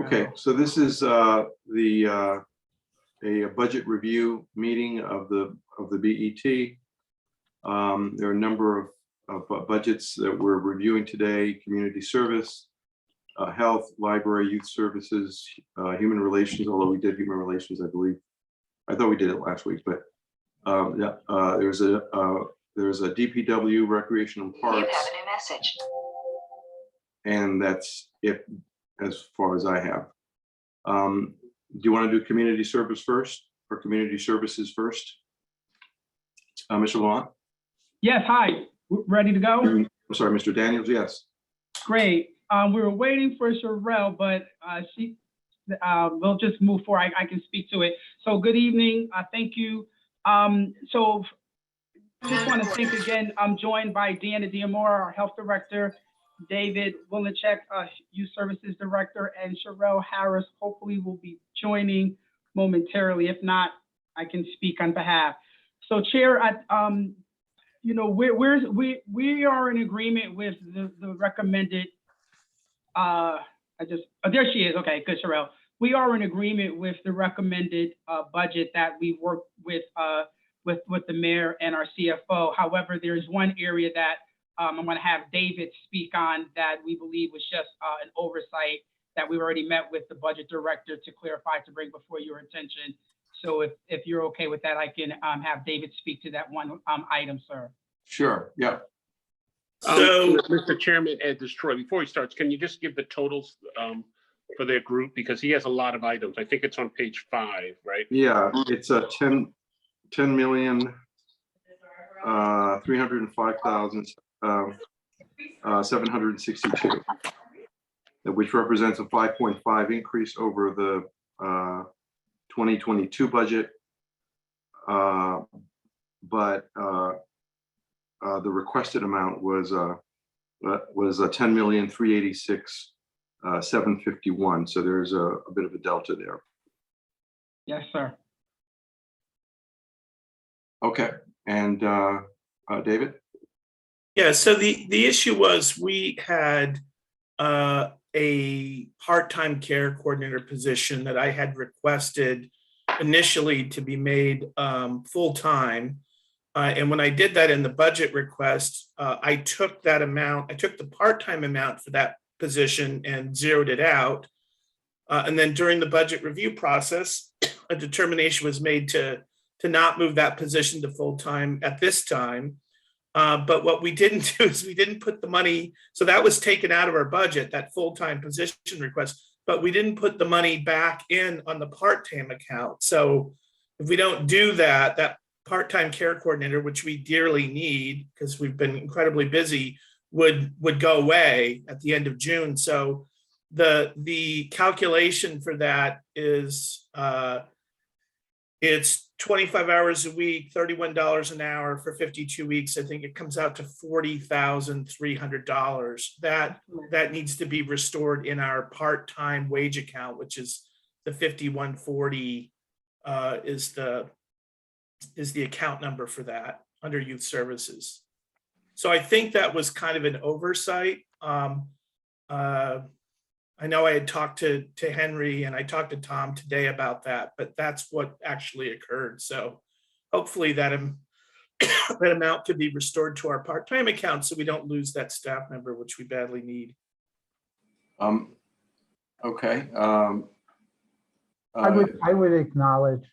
Okay, so this is a budget review meeting of the BET. There are a number of budgets that we're reviewing today: community service, health, library, youth services, human relations. Although we did human relations, I believe. I thought we did it last week, but there's a DPW, recreational parks. You have a new message. And that's it as far as I have. Do you want to do community service first, or community services first? Mr. Laurent? Yes, hi. Ready to go? I'm sorry, Mr. Daniels, yes. Great. We were waiting for Sherelle, but we'll just move forward. I can speak to it. So good evening. Thank you. So just want to thank again. I'm joined by Deanna Diamore, our health director, David Wilinchek, Youth Services Director, and Sherelle Harris hopefully will be joining momentarily. If not, I can speak on behalf. So Chair, we are in agreement with the recommended, there she is, okay, good, Sherelle. We are in agreement with the recommended budget that we worked with the mayor and our CFO. However, there's one area that I'm going to have David speak on that we believe was just an oversight that we already met with the budget director to clarify, to bring before your attention. So if you're okay with that, I can have David speak to that one item, sir. Sure, yeah. So, Mr. Chairman, this is Troy. Before he starts, can you just give the totals for their group? Because he has a lot of items. I think it's on page 5, right? Yeah, it's a 10,305,762, which represents a 5.5 increase over the 2022 budget. But the requested amount was a 10,386,751. So there's a bit of a delta there. Yes, sir. Okay, and David? Yeah, so the issue was we had a part-time care coordinator position that I had requested initially to be made full-time. And when I did that in the budget request, I took that amount, I took the part-time amount for that position and zeroed it out. And then during the budget review process, a determination was made to not move that position to full-time at this time. But what we didn't do is we didn't put the money, so that was taken out of our budget, that full-time position request, but we didn't put the money back in on the part-time account. So if we don't do that, that part-time care coordinator, which we dearly need because we've been incredibly busy, would go away at the end of June. So the calculation for that is it's 25 hours a week, $31 an hour for 52 weeks. I think it comes out to $40,300. That needs to be restored in our part-time wage account, which is the 5140 is the account number for that under youth services. So I think that was kind of an oversight. I know I had talked to Henry and I talked to Tom today about that, but that's what actually occurred. So hopefully that amount could be restored to our part-time account so we don't lose that staff member, which we badly need. Okay. I would acknowledge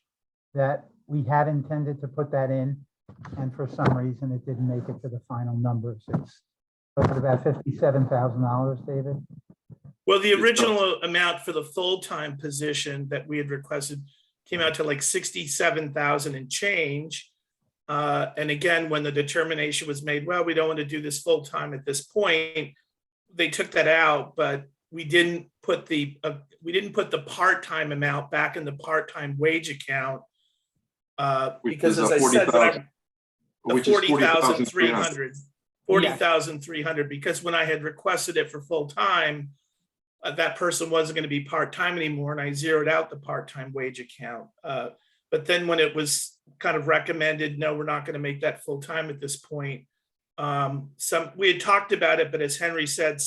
that we had intended to put that in, and for some reason it didn't make it to the final numbers. It's about $57,000, David. Well, the original amount for the full-time position that we had requested came out to like 67,000 and change. And again, when the determination was made, well, we don't want to do this full-time at this point, they took that out, but we didn't put the part-time amount back in the part-time wage account because, as I said, the 40,300, 40,300, because when I had requested it for full-time, that person wasn't going to be part-time anymore, and I zeroed out the part-time wage account. But then when it was kind of recommended, no, we're not going to make that full-time at this point. We had talked about it, but as Henry said,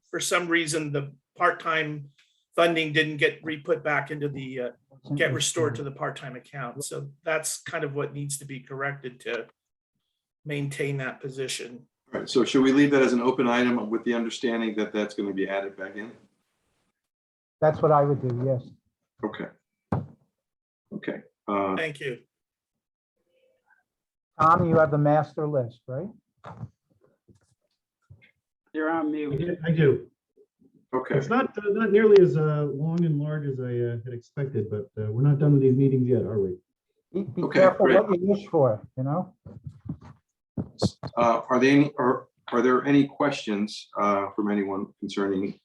for some reason, the part-time funding didn't get re-put back into the, get restored to the part-time account. So that's kind of what needs to be corrected to maintain that position. All right, so should we leave that as an open item with the understanding that that's going to be added back in? That's what I would do, yes. Okay. Okay. Thank you. Tom, you have the master list, right? You're on mute. I do. Okay. It's not nearly as long and large as I had expected, but we're not done with these meetings yet, are we? Be Okay, careful great. what you wish for, you know? Are there any questions from anyone concerning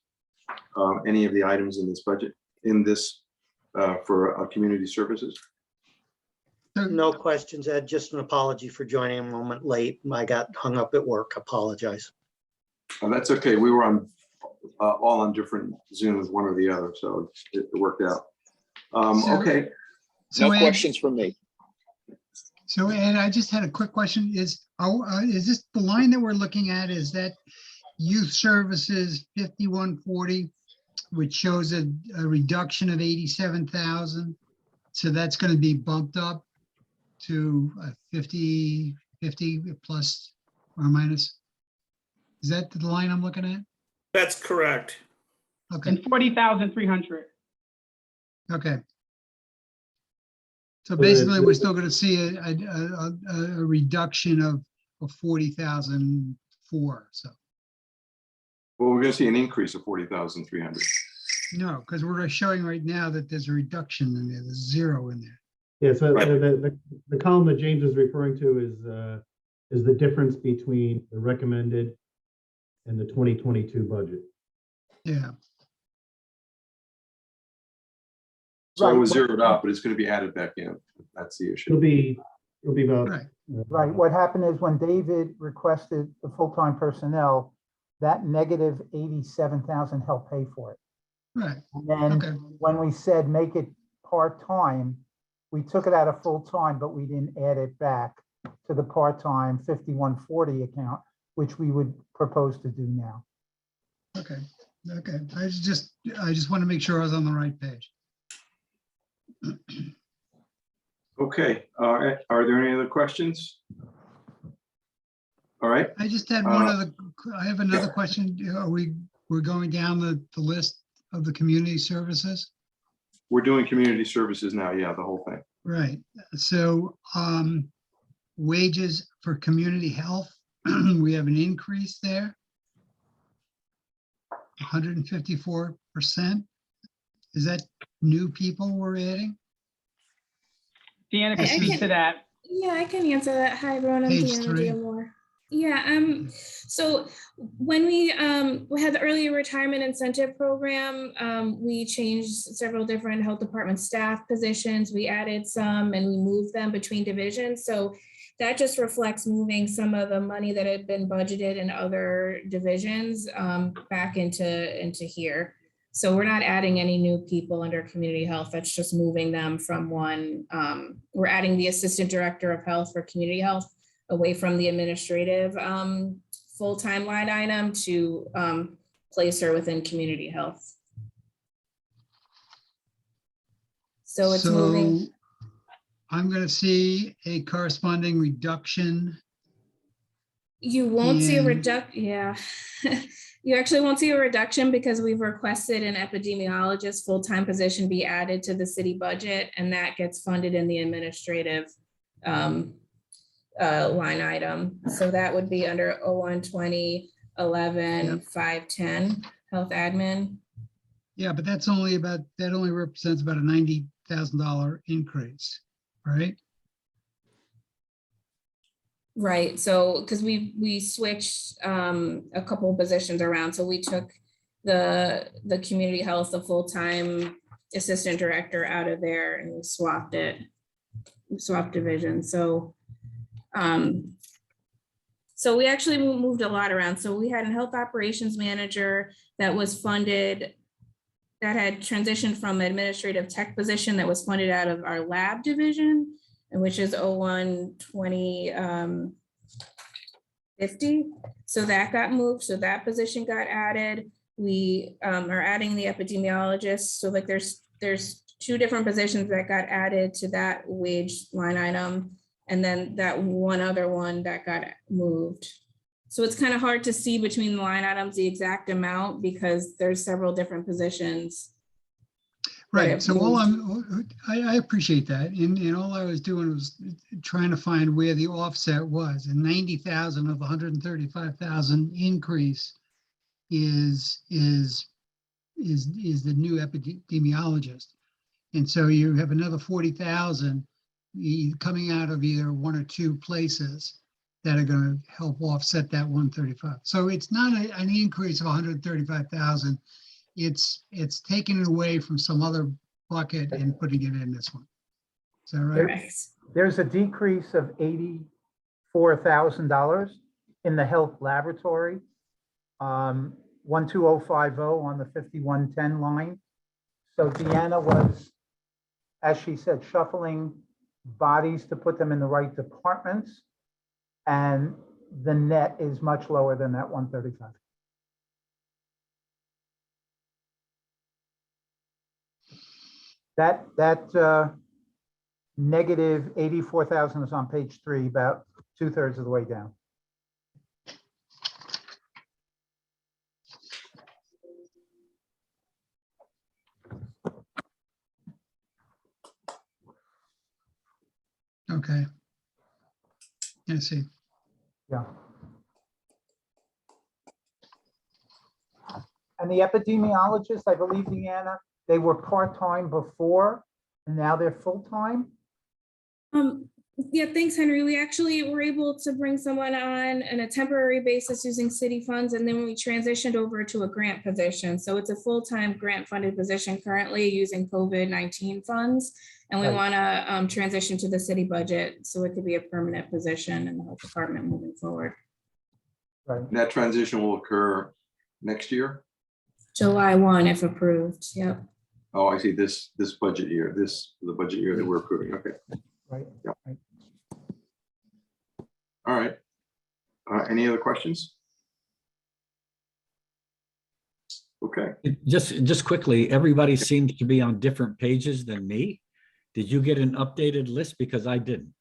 any of the items in this budget, in this for community services? No questions, Ed. Just an apology for joining a moment late. I got hung up at work. Apologize. That's okay. We were on all on different Zooms, one or the other, so it worked out. Okay. No Ed, questions from me. So Ed, I just had a quick question. Is this the line that we're looking at? Is that youth services 5140, which shows a reduction of 87,000? So that's going to be bumped up to 50 plus or minus. Is that the line I'm looking at? That's correct. Okay. And 40,300. Okay. So basically, we're still going to see a reduction of 40,004. So Well, we're going to see an increase of 40,300. no, because we're showing right now that there's a reduction in there. There's zero in there. Yeah, so Right. the column that James is referring to is the difference between the recommended and the 2022 budget. Yeah. So it was Right. zeroed out, but it's going to be added back in. That's the issue. It'll be about. Right. Right, what happened is when David requested the full-time personnel, that negative 87,000 helped pay for it. Right. And then Okay. when we said make it part-time, we took it out of full-time, but we didn't add it back to the part-time 5140 account, which we would propose to do now. Okay. Okay. I just want to make sure I was on the right page. Okay. Are there any other questions? All right. I just had one other, I have another question. We're going down the list of the community services? We're doing community services now. Yeah, the whole thing. Right. So wages for community health, we have an increase there. 154%. Is that new people we're adding? Deanna can I speak can- to that. Yeah, I can answer that. Hi, everyone. I'm Page Deanna 3. Diamore. Yeah, so when we had the early retirement incentive program, we changed several different health department staff positions. We added some and we moved them between divisions. So that just reflects moving some of the money that had been budgeted in other divisions back into here. So we're not adding any new people under community health. That's just moving them from one. We're adding the assistant director of health for community health away from the administrative full-time line item to place her within community health. So it's moving. I'm going to see a corresponding reduction. You won't see a And- reduction, yeah. You actually won't see a reduction because we've requested an epidemiologist full-time position be added to the city budget, and that gets funded in the administrative line item. So that would be under 0120 11 510 health admin. Yeah, but that's only about, that only represents about a $90,000 increase, right? Right, so because we switched a couple of positions around. So we took the community health, the full-time assistant director out of there and we swapped it. We swapped division. So so we actually moved a lot around. So we had a health operations manager that was funded, that had transitioned from administrative tech position that was funded out of our lab division, which is 0120 50. So that got moved. So that position got added. we are adding the epidemiologist. So like there's 2 different positions that got added to that wage line item. And then that one other one that got moved. So it's kind of hard to see between the line items, the exact amount, because there's several different positions. Right, so I appreciate that, and all I was doing was trying to find where the offset was, and 90,000 of 135,000 increase is the new epidemiologist. And so you have another 40,000 coming out of either 1 or 2 places that are going to help offset that 135. So it's not an increase of 135,000. It's taking it away from some other bucket and putting it in this one. Is that right? Correct. There's a decrease of $84,000 in the health laboratory. 12050 on the 5110 line. So Deanna was, as she said, shuffling bodies to put them in the right departments. And the net is much lower than that 135. That negative 84,000 is on page 3, about 2/3 of the way down. Okay. I see. Yeah. And the epidemiologists, I believe, Deanna, they were part-time before, and now they're full-time? Yeah, thanks, Henry. We actually were able to bring someone on a temporary basis using city funds, and then we transitioned over to a grant position. So it's a full-time grant-funded position currently using COVID-19 funds, and we Right. want to transition to the city budget so it could be a permanent position in the health department moving forward. Right. That transition will occur next year? July 1, if approved. Yep. Oh, I see, this budget year, the budget year that we're approving, okay. Right. Yeah. Right. All right. Any other questions? Okay. Just quickly, everybody seems to be on different pages than me. Did you get an updated list? Because I didn't.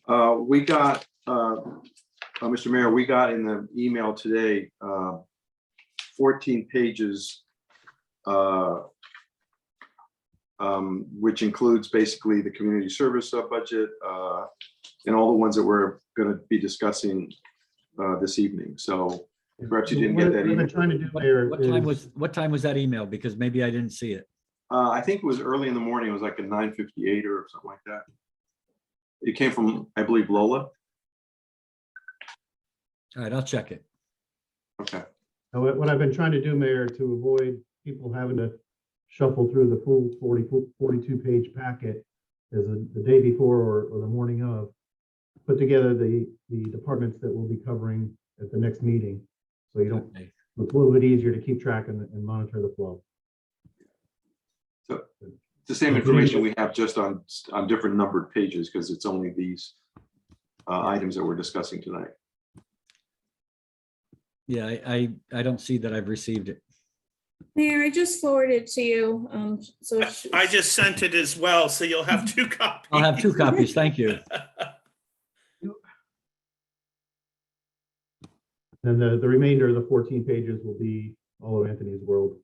We got, Mr. Mayor, we got in the email today, 14 pages, which includes basically the community service budget and all the ones that we're going to be discussing this evening. So perhaps you didn't get that What I've email. been trying to do, Mayor, What time was that email? Because maybe I didn't see it. I think it was early in the morning. It was like at 9:58 or something like that. It came from, I believe, Lola. All right, I'll check it. Okay. what I've been trying to do, Mayor, to avoid people having to shuffle through the full 42-page packet is the day before or the morning of, put together the departments that we'll be covering at the next meeting. So you don't, Okay. it's a little bit easier to keep track and monitor the flow. So it's the same information we have, just on different numbered pages, because it's only these items that we're discussing tonight. Yeah, I don't see that I've received it. Mayor, I just forwarded to you. So I just sent it as well, so you'll have 2 copies. I'll have 2 copies. Thank you. And the remainder of the 14 pages will be all of Anthony's world.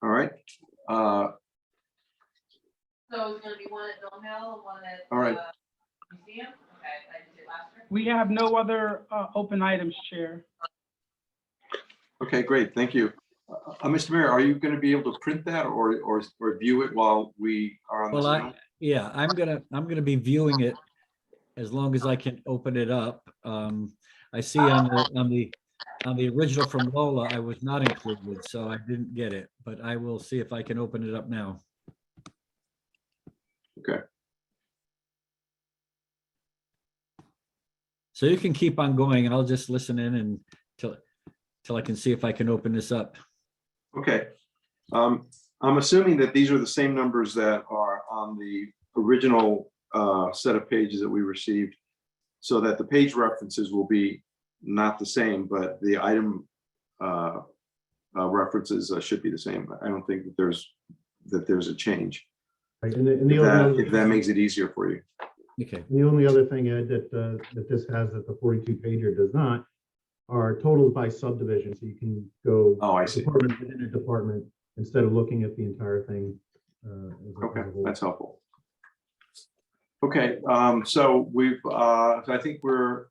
All right. So it's gonna be one at Mill Hill, one at All right. Museum? Okay, I did it last year. We have no other open items, Chair. Okay, great. Thank you. Mr. Mayor, are you going to be able to print that or view it while we are on the Well, Zoom? yeah, I'm gonna be viewing it as long as I can open it up. I see on the original from Lola, I was not included, so I didn't get it, but I will see if I can open it up now. Okay. So you can keep on going. I'll just listen in till I can see if I can open this up. Okay. I'm assuming that these are the same numbers that are on the original set of pages that we received so that the page references will be not the same, but the item references should be the same. I don't think that there's a change. Right, and the only other If that makes it easier for you. Okay. and the only other thing, Ed, that this has that the 42 pager does not are totals by subdivision. So you can go Oh, I see. department within a department instead of looking at the entire thing. Okay, that's helpful. Okay, so I think we're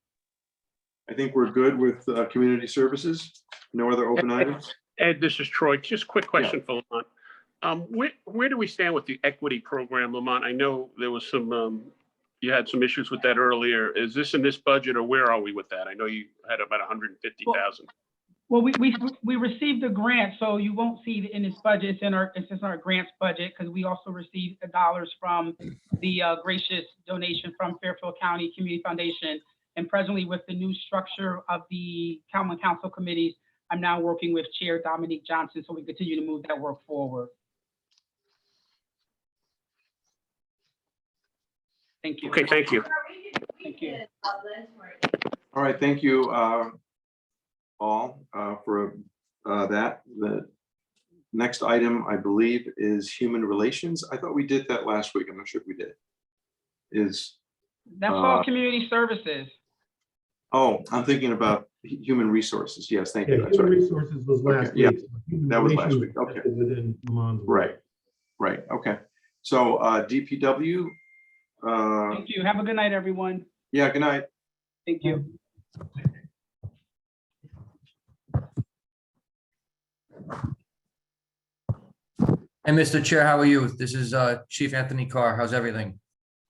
good with community services. No other open items? Ed, this is Troy. Just quick question for Lamont. Where do we stand with the equity program, Lamont? I know there was some, you had some issues with that earlier. Is this in this budget, or where are we with that? I know you had about 150,000. Well, we received a grant, so you won't see it in this budget. It's just our grants budget, because we also received dollars from the gracious donation from Fairfield County Community Foundation. And presently, with the new structure of the common council committees, I'm now working with Chair Dominique Johnson, so we continue to move that work forward. Thank you. Okay, thank you. Thank you. All right, thank you all for that. The next item, I believe, is human relations. I thought we did that last week. I'm not sure if we did. That's all community services. Oh, I'm thinking about human resources. Yes, thank Yeah, you. That's human right. resources was last yeah, week. So human that was last relations week, okay. is within Lamont's work. Right. Okay. So DPW. Thank you. Have a good night, everyone. Yeah, good night. Thank you. And Mr. Chair, how are you? This is Chief Anthony Carr. How's everything?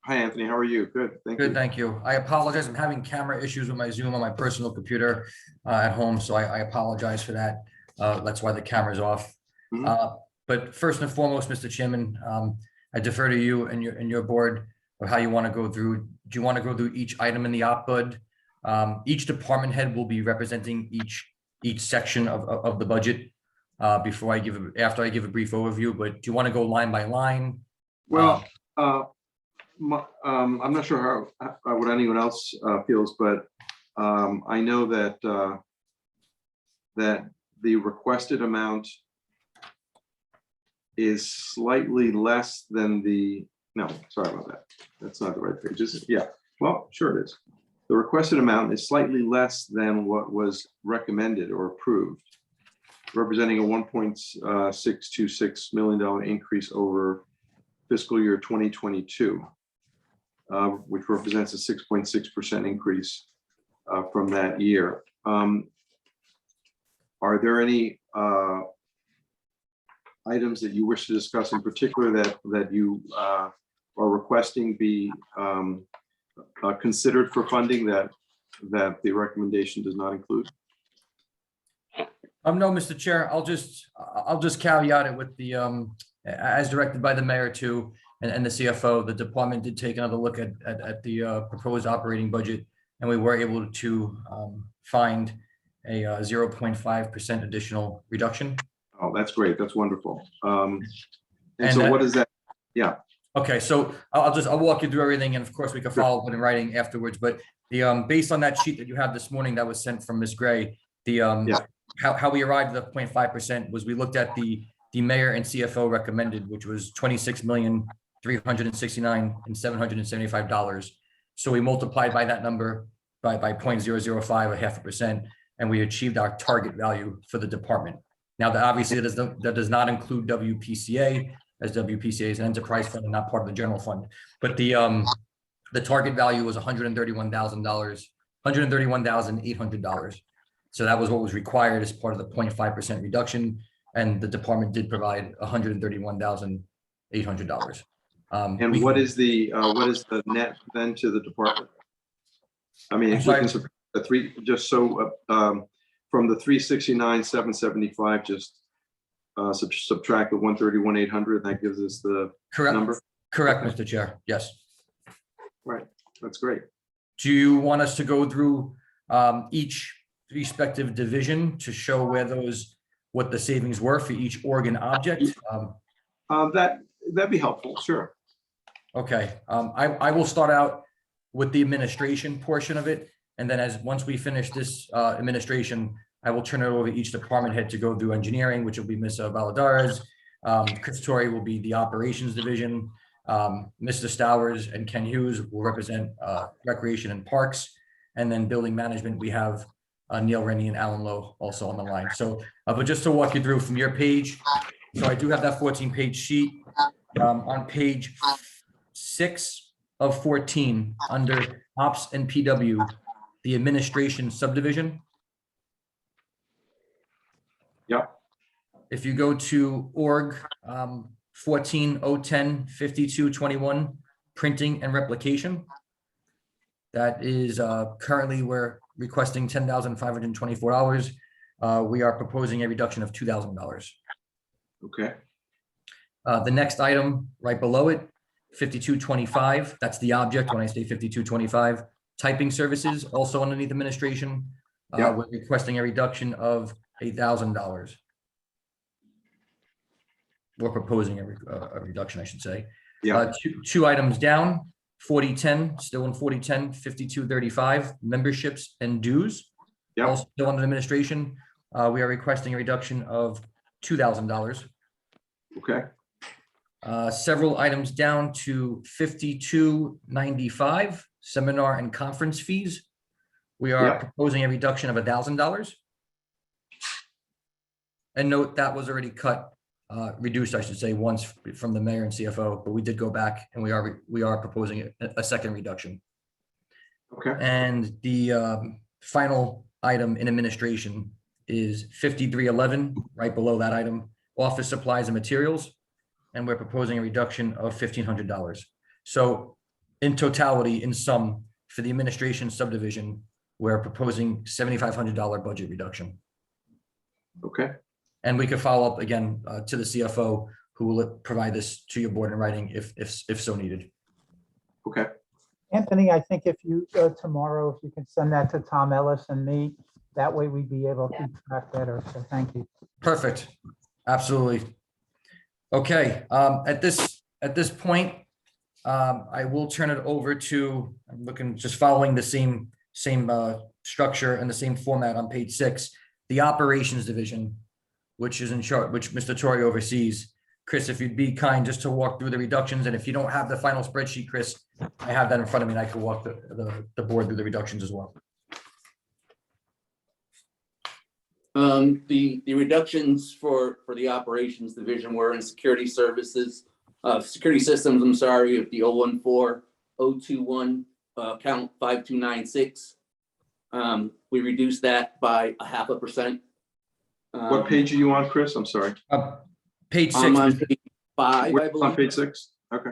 Hi, Anthony. How are you? Good. Thank you. Good, thank you. I apologize. I'm having camera issues with my Zoom on my personal computer at home, so I apologize for that. That's why the camera's off. Mhm. But first and foremost, Mr. Chairman, I defer to you and your board of how you want to go through. Do you want to go through each item in the op bud? Each department head will be representing each section of the budget after I give a brief overview. But do you want to go line by line? Well, I'm not sure how what anyone else feels, but I know that that the requested amount is slightly less than no, sorry about that. That's not the right page, is it? Yeah, well, sure it is. The requested amount is slightly less than what was recommended or approved, representing a $1.626 million increase over fiscal year 2022, which represents a 6.6% increase from that year. Are there any items that you wish to discuss in particular that you are requesting be considered for funding that the recommendation does not include? No, Mr. Chair, I'll just caveat it with the as directed by the mayor too, and the CFO. The department did take another look at the proposed operating budget, and we were able to find a 0.5% additional reduction. Oh, that's great. That's wonderful. And And so that- what is that? Yeah. Okay, so I'll walk you through everything, and of course we can follow up in writing afterwards. But the based on that sheet that you have this morning that was sent from Ms. Gray, how we arrived at the 0.5% was we looked at the mayor and CFO recommended, which was $26,369,775. So we multiplied by that number by 0.005, 0.5%, and we achieved our target value for the department. Now, obviously that does not include WPCA, as WPCA is an enterprise fund and not part of the general fund. But the target value was $131,000, $131,800. So that was what was required as part of the 0.5% reduction, and the department did provide $131,800. And what is the net then to the department? I mean, if we can subtract the three, just so from the 369,775, just subtract the 131,800, that gives us the number. Correct, Mr. Chair. Yes. Right. That's great. Do you want us to go through each respective division to show what the savings were for each organ object? That'd be helpful. Sure. Okay. I will start out with the administration portion of it. And then once we finish this administration, I will turn it over to each department head to go through engineering, which will be Ms. Valadares. Chris Torrey will be the operations division. Mr. Stowers and Ken Hughes will represent recreation and parks. And then building management, we have Neil Rennie and Alan Lowe also on the line. So, but just to walk you through from your page, so I do have that 14-page sheet. On page 6 of 14, under Ops and PW, the administration subdivision. Yep. If you go to org 14010 5221, printing and replication, that is currently we're requesting $10,524. We are proposing a reduction of $2,000. Okay. The next item right below it, 5225, that's the object when I say 5225. Typing services, also underneath administration, Yep. we're requesting a reduction of $8,000. We're proposing a reduction, I should say. Yeah. Two items down, 4010, still in 4010, 5235, memberships and dues. Yep. Also still under administration, we are requesting a reduction of $2,000. Okay. Several items down to 5295, seminar and conference fees. We are Yeah. proposing a reduction of $1,000. And note that was already cut, reduced, I should say, once from the mayor and CFO, but we did go back and we are proposing a second reduction. Okay. And the final item in administration is 5311, right below that item, office supplies and materials. And we're proposing a reduction of $1,500. So in totality, in sum, for the administration subdivision, we're proposing $7,500 budget reduction. Okay. And we could follow up again to the CFO, who will provide this to your board in writing if so needed. Okay. Anthony, I think if you, tomorrow, if you can send that to Tom Ellis and me, that way we'd be able to keep track better. So thank you. Perfect. Absolutely. Okay, at this point, I will turn it over to, I'm looking, just following the same structure and the same format on page 6, the operations division, which is in charge, which Mr. Torrey oversees. Chris, if you'd be kind just to walk through the reductions, and if you don't have the final spreadsheet, Chris, I have that in front of me and I can walk the board through the reductions as well. The reductions for the operations division were in security services, security systems, I'm sorry, of the 014021 account 5296. We reduced that by 0.5%. What page are you on, Chris? I'm sorry. Page 6. I'm on page 5, We're I on believe. page 6. Okay.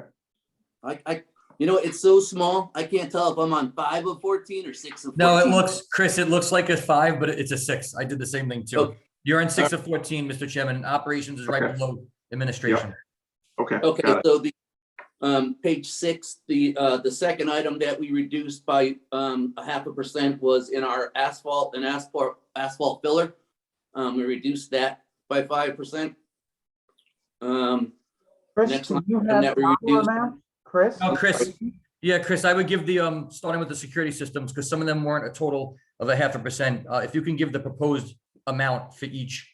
You know, it's so small, I can't tell if I'm on 5 of 14 or 6 of 14. No, it looks, Chris, it looks like a 5, but it's a 6. I did the same thing too. Okay. You're in 6 of 14, Mr. Chairman. Operations is right Okay. below administration. Okay. Okay, Got it. so the page 6, the second item that we reduced by 0.5% was in our asphalt filler. We reduced that by 5%. Chris, Next do line, you and have that the we dollar reduced- amount? Chris? Oh, Chris. Yeah, Chris, I would give the, starting with the security systems, because some of them weren't a total of 0.5%. If you can give the proposed amount for each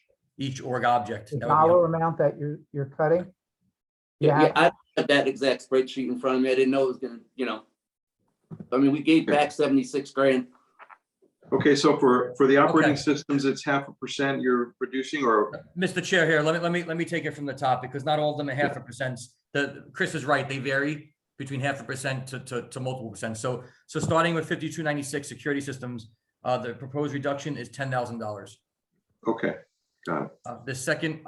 org object. The that would be dollar helpful. amount that you're cutting? Yeah, I had that exact spreadsheet in front of me. I didn't know it was gonna, I mean, we gave back 76 grand. Okay, so for the operating Okay. systems, it's 0.5% you're reducing, or? Mr. Chair here, let me take it from the top, because not all of them are 0.5%. Chris is right, they vary between 0.5% to multiple percent. So starting with 5296 security systems, the proposed reduction is $10,000. Okay, got it. The second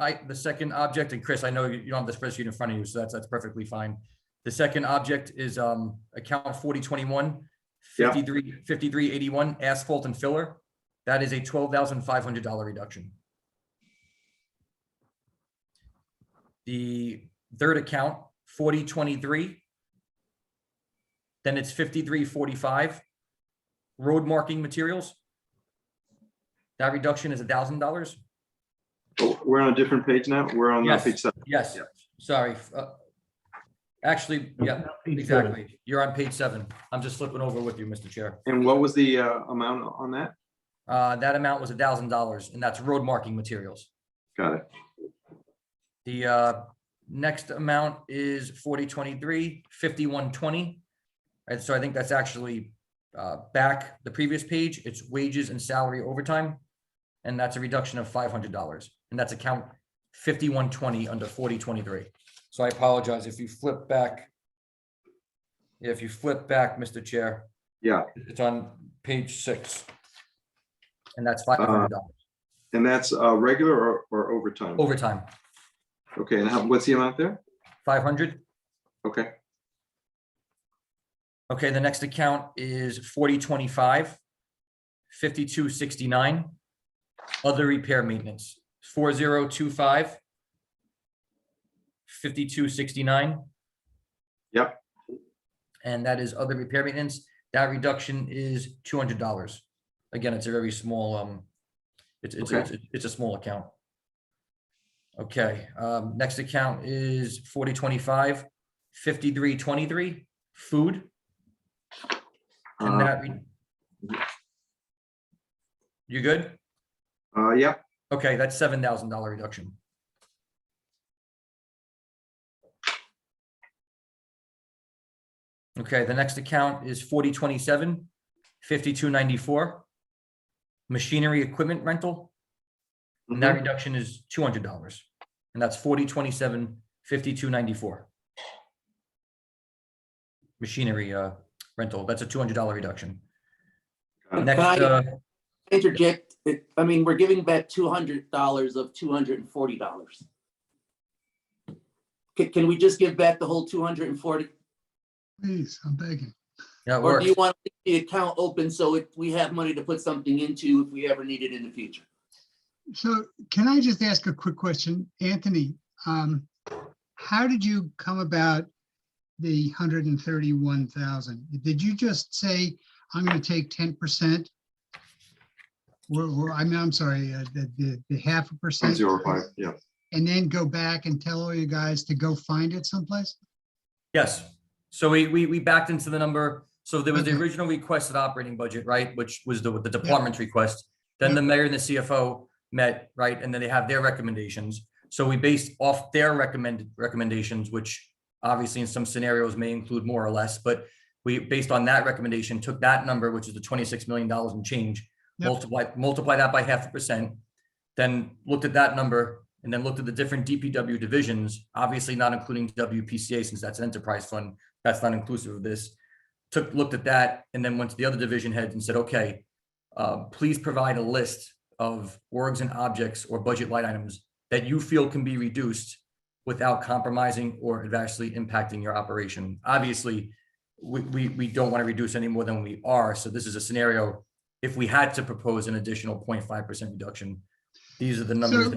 object, and Chris, I know you don't have the spreadsheet in front of you, so that's perfectly fine. The second object is account 4021, Yeah. 5381, asphalt and filler. That is a $12,500 reduction. The third account, 4023. Then it's 5345, road marking materials. That reduction is $1,000. Oh, we're on a different page now? We're on Yes. page 7. Yes, Yeah. sorry. Actually, yeah, Page 7. exactly. You're on page 7. I'm just flipping over with you, Mr. Chair. And what was the amount on that? That amount was $1,000, and that's road marking materials. Got it. The next amount is 4023, 5120. And so I think that's actually back the previous page. It's wages and salary overtime. And that's a reduction of $500. And that's account 5120 under 4023. So I apologize if you flip back. If you flip back, Mr. Chair, Yeah, it's on page 6. And that's $500 and that's regular or overtime? overtime, Okay, and what's the amount there? 500. Okay, Okay, the next account is 4025, 5269. Other repair maintenance, 4025, 5269. yep, And that is other repair maintenance. That reduction is $200. Again, it's a very small, Okay. it's a small account. Okay, next account is 4025, 5323, food. And that, you good? yep, Okay, that's $7,000 reduction. Okay, the next account is 4027, 5294. Machinery equipment rental, and that mhm, reduction is $200. And that's 4027, 5294. Machinery rental, that's a $200 reduction. got it. Next, Interject, I mean, we're giving back $200 of $240. Can we just give back the whole 240? Please, I'm begging. that Or works. do you want to leave the account open so we have money to put something into if we ever need it in the future? So can I just ask a quick question? Anthony, how did you come about the 131,000? Did you just say, I'm going to take 10%? Or I mean, I'm sorry, the 0.5%? 0.05, yeah. And then go back and tell all you guys to go find it someplace? Yes, so we backed into the number. So there was the Okay. original requested operating budget, right, which was the department's request. Then Yep. the mayor and the CFO met, right, and then they have their recommendations. So we based off their recommendations, which obviously in some scenarios may include more or less, but we, based on that recommendation, took that number, which is the $26 million and change, Yep. multiply that by 0.5%, then looked at that number, and then looked at the different DPW divisions, obviously not including WPCA since that's an enterprise fund, that's not inclusive of this. Looked at that, and then went to the other division heads and said, okay, please provide a list of orgs and objects or budget line items that you feel can be reduced without compromising or adversely impacting your operation. Obviously, we don't want to reduce any more than we are. So this is a scenario, if we had to propose an additional 0.5% reduction, these are the numbers.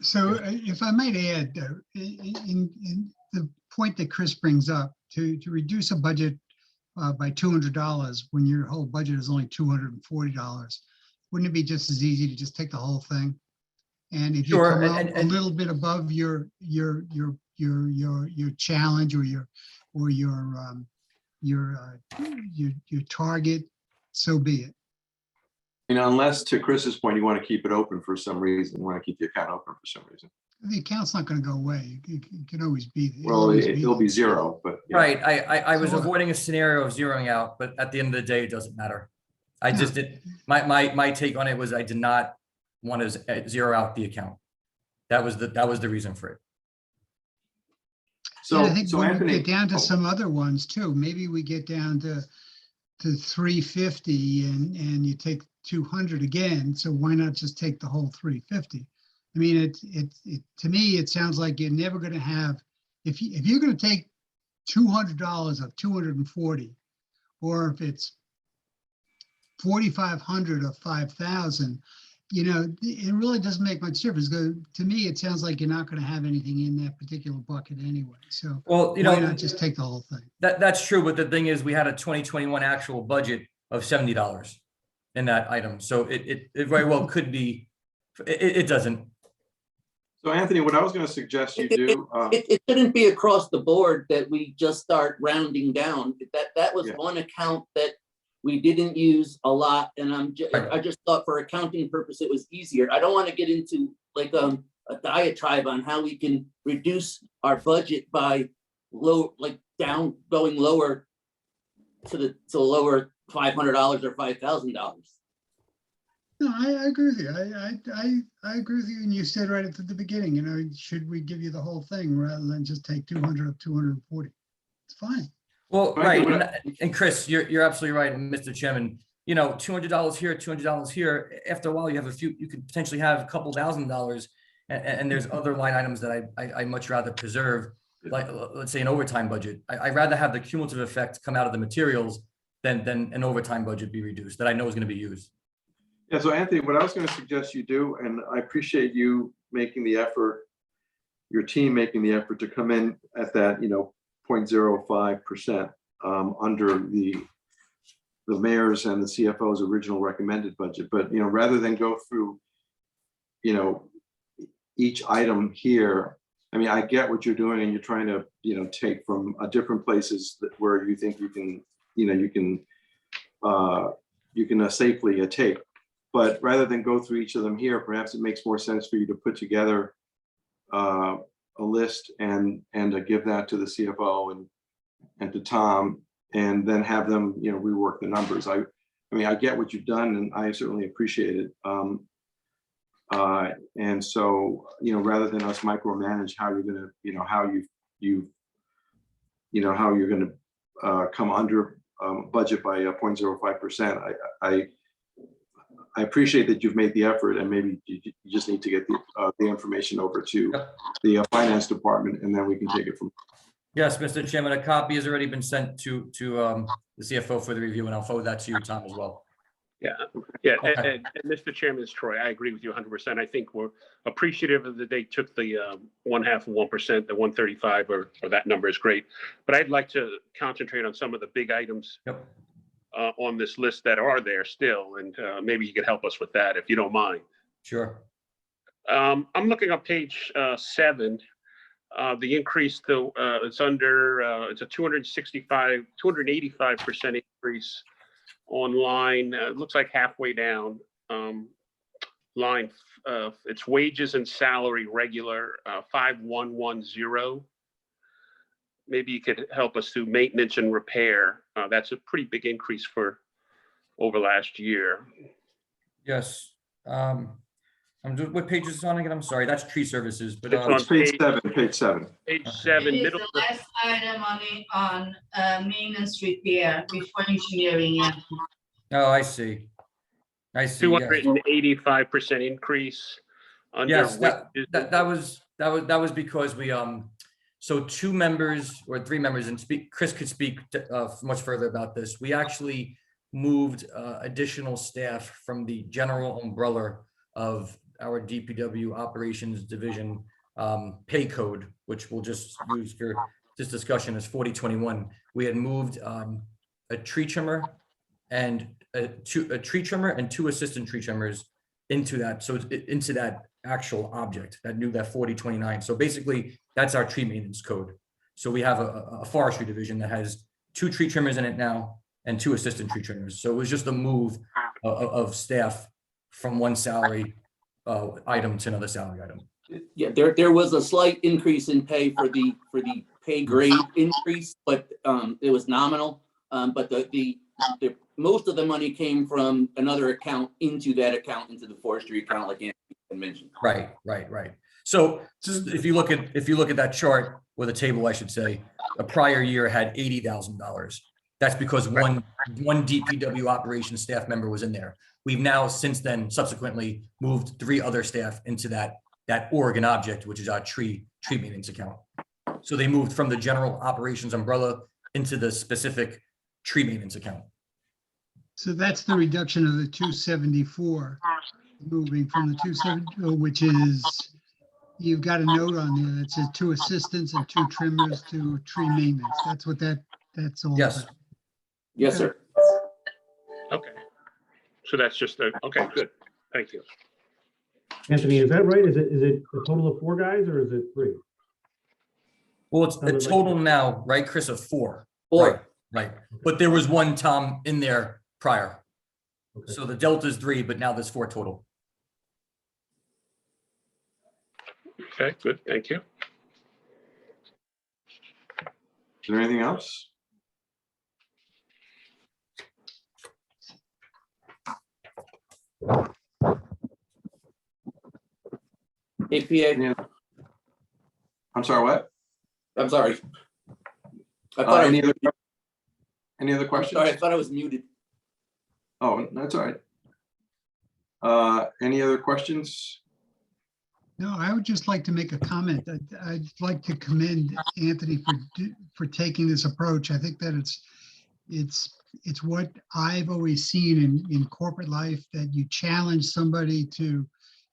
So if I might add, in the point that Chris brings up, to reduce a budget by $200 when your whole budget is only $240, wouldn't it be just as easy to just take the whole thing? And if you Sure, come out a and- little bit above your challenge or your target, so be it. Unless, to Chris's point, you want to keep it open for some reason, you want to keep the account open for some reason. The account's not going to go away. It can always be. Well, it'll be zero, but. yeah. Right, I was So- avoiding a scenario of zeroing out, but at the end of the day, it doesn't matter. I just did, my take on it was I did not want to zero out the account. That was the reason for it. And I So, think so when we Anthony. get down to oh, some other ones too, maybe we get down to 350 and you take 200 again. So why not just take the whole 350? I mean, it to me, it sounds like you're never going to have, if you're going to take $200 of 240, or if it's 4,500 of 5,000, it really doesn't make much difference. To me, it sounds like you're not going to have anything in that particular bucket anyway. So Well, why not just take the whole thing? that's true, but the thing is, we had a 2021 actual budget of $70 in that item. So it very well could be, it doesn't. So Anthony, what I was going to suggest you do, It shouldn't be across the board that we just start rounding down. That was Yeah. one account that we didn't use a lot, and Right. I just thought for accounting purpose, it was easier. I don't want to get into like a diatribe on how we can reduce our budget by going lower to lower $500 or $5,000. No, I agree with you. I agree with you. And you said right at the beginning, you know, should we give you the whole thing rather than just take 200 of 240? It's fine. Well, Right, right, and Chris, you're absolutely right, and Mr. Chairman, you know, $200 here, $200 here, after a while, you could potentially have a couple $1,000s, and there's other line items that I much rather preserve, like, let's say an overtime budget. I'd rather have the cumulative effect come out of the materials than an overtime budget be reduced, that I know is gonna be used. yeah, so Anthony, what I was going to suggest you do, and I appreciate you making the effort, your team making the effort to come in at that, 0.05% under the mayor's and the CFO's original recommended budget. But, rather than go through, each item here, I mean, I get what you're doing and you're trying to, take from different places where you think you can, you can safely take. But rather than go through each of them here, perhaps it makes more sense for you to put together a list and to give that to the CFO and to Tom, and then have them, rework the numbers. I mean, I get what you've done, and I certainly appreciate it. And so, rather than us micromanage how you're going to, how you're going to come under budget by 0.05%, I appreciate that you've made the effort, and maybe you just need to get the information over to the finance department, and then we can take it from. Yes, Mr. Chairman, a copy has already been sent to the CFO for the review, and I'll forward that to you, Tom, as well. Yeah, Okay. and Mr. Chairman, it's Troy, I agree with you 100%. I think we're appreciative of that they took the 0.5%, the 135, or that number is great. But I'd like to concentrate on some of the big items Yep. On this list that are there still, and maybe you could help us with that if you don't mind. Sure. I'm looking on page 7. The increase, though, it's a 285% increase online. It looks like halfway down. Line, it's wages and salary regular, 5110. Maybe you could help us through maintenance and repair. That's a pretty big increase for over last year. Yes. What page is this on again? I'm sorry, that's tree services, but It's on It's page 7, page 7. Page It 7, is middle. the last item on maintenance repair before engineering. Yeah. oh, I see. Yes. 285% increase. Under Yes, wages. that was because we so 2 members or 3 members, and Chris could speak much further about this. We actually moved additional staff from the general umbrella of our DPW operations division pay code, which we'll just use for this discussion as 4021. We had moved a tree trimmer and a tree trimmer and 2 assistant tree trimmers into that. So into that actual object, that 4029. So basically that's our tree maintenance code. So we have a forestry division that has 2 tree trimmers in it now and 2 assistant tree trimmers. So it was just a move of staff from one salary item to another salary item. Yeah, there was a slight increase in pay for the pay grade increase, but it was nominal. But the most of the money came from another account into that account, into the forestry account, like Anthony mentioned. Right. So if you look at that chart, or the table, I should say, a prior year had $80,000. That's because one DPW operations staff member was in there. We've now since then subsequently moved 3 other staff into that Oregon object, which is our tree maintenance account. So they moved from the general operations umbrella into the specific tree maintenance account. So that's the reduction of the 274, moving from the 270, which is, you've got a note on there that says 2 assistants and 2 trimmers to tree maintenance. That's what that's all Yes. about. Yes, sir. Okay. So that's just okay, good. Thank you. Anthony, is that right? Is it a total of 4 guys or is it 3? Well, it's a Sounded like- total now, right, Chris, of 4. Four. Right. But there was one Tom in there prior. Okay. So the delta is 3, but now there's 4 total. Okay, good, thank you. Is there anything else? APA, I'm sorry, what? I'm sorry. I thought I was, Any other questions? sorry, I thought I was muted. Oh, that's all right. Any other questions? No, I would just like to make a comment. I'd like to commend Anthony for taking this approach. I think that it's what I've always seen in corporate life, that you challenge somebody to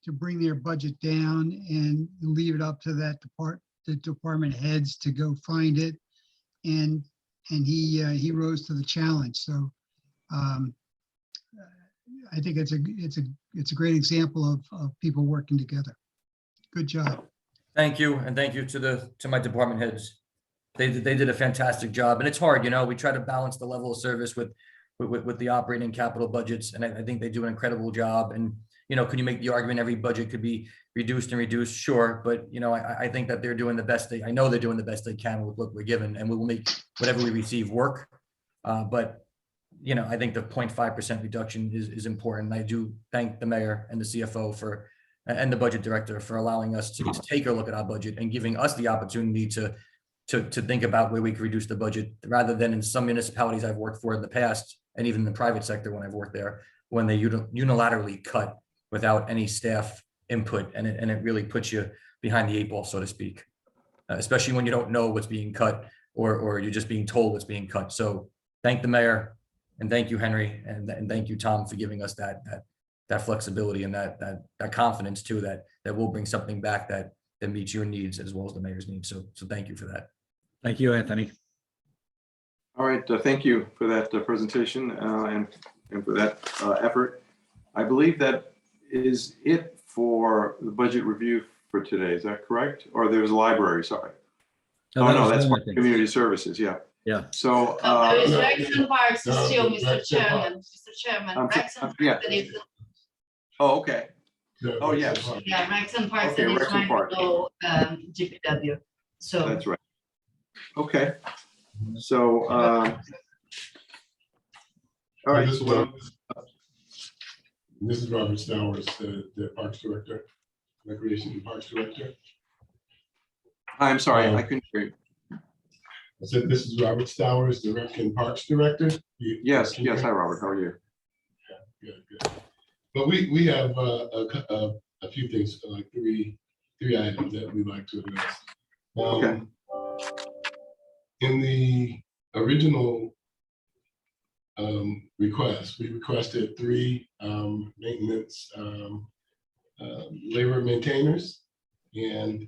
bring their budget down and leave it up to the department heads to go find it. And he rose to the challenge. So I think it's a great example of people working together. Good job. Thank you, and thank you to my department heads. They did a fantastic job, and it's hard, we try to balance the level of service with the operating capital budgets, and I think they do an incredible job. And could you make the argument every budget could be reduced and reduced? Sure, but I think that they're doing the best I know they're doing the best they can with what we're given, and we will make whatever we receive work. But I think the 0.5% reduction is important. I do thank the mayor and the CFO and the budget director for allowing us to take a look at our budget and giving us the opportunity to think about where we could reduce the budget, rather than in some municipalities I've worked for in the past, and even in the private sector when I've worked there, when they unilaterally cut without any staff input, and it really puts you behind the 8 ball, so to speak, especially when you don't know what's being cut or you're just being told what's being cut. So thank the mayor, and thank you, Henry, and thank you, Tom, for giving us that flexibility and that confidence too, that we'll bring something back that meets your needs as well as the mayor's needs. So thank you for that. Thank you, Anthony. All right, thank you for that presentation and for that effort. I believe that is it for the budget review for today. Is that correct? Or there's a library, sorry. that No, was that's one, I for think. community services, yeah. Yeah. So, There is Rex and Parks still, Mr. Chairman, Rex and yeah. Parks, that is, oh, okay. Oh, yes, yeah, Rex and Parks, Okay, that is Rex and trying Parks. to go, GPW. So, that's right. Okay, so, all right. This is Robert Stowers, the Parks Director, Recreation and Parks Director. I'm sorry, I couldn't hear you. I said, this is Robert Stowers, the Rec and Parks Director. Yes, hi, Robert, how are you? Good. But we have a few things, like three items that we'd like to address. Okay. In the original request, we requested 3 maintenance labor maintainers, and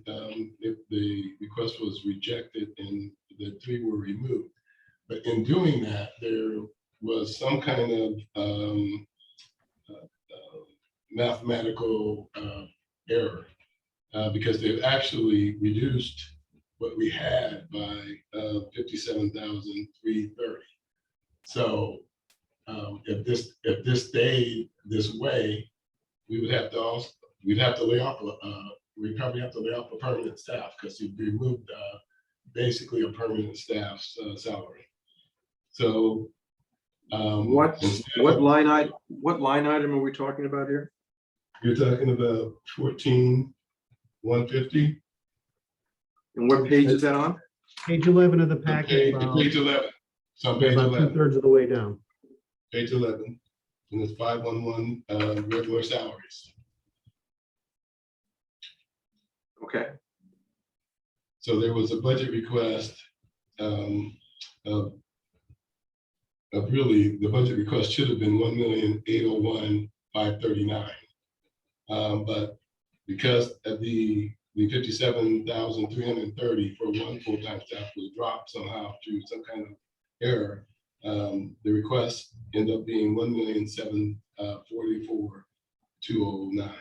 if the request was rejected and the 3 were removed. But in doing that, there was some kind of mathematical error because they've actually reduced what we had by 57,330. So if this stayed this way, we'd have to lay off. We probably have to lay off a permanent staff because you've removed basically a permanent staff's salary. So what line item are we talking about here? You're talking about 14,150. And what page is that on? Page 11 of the packet. Page 11. So on page About 11. 2/3 of the way down. Page 11, and it's 511 regular salaries. Okay. So there was a budget request of really, the budget request should have been 1,801,539. But because of the 57,330 for one full-time staff was dropped somehow through some kind of error, the request ended up being 1,744,209.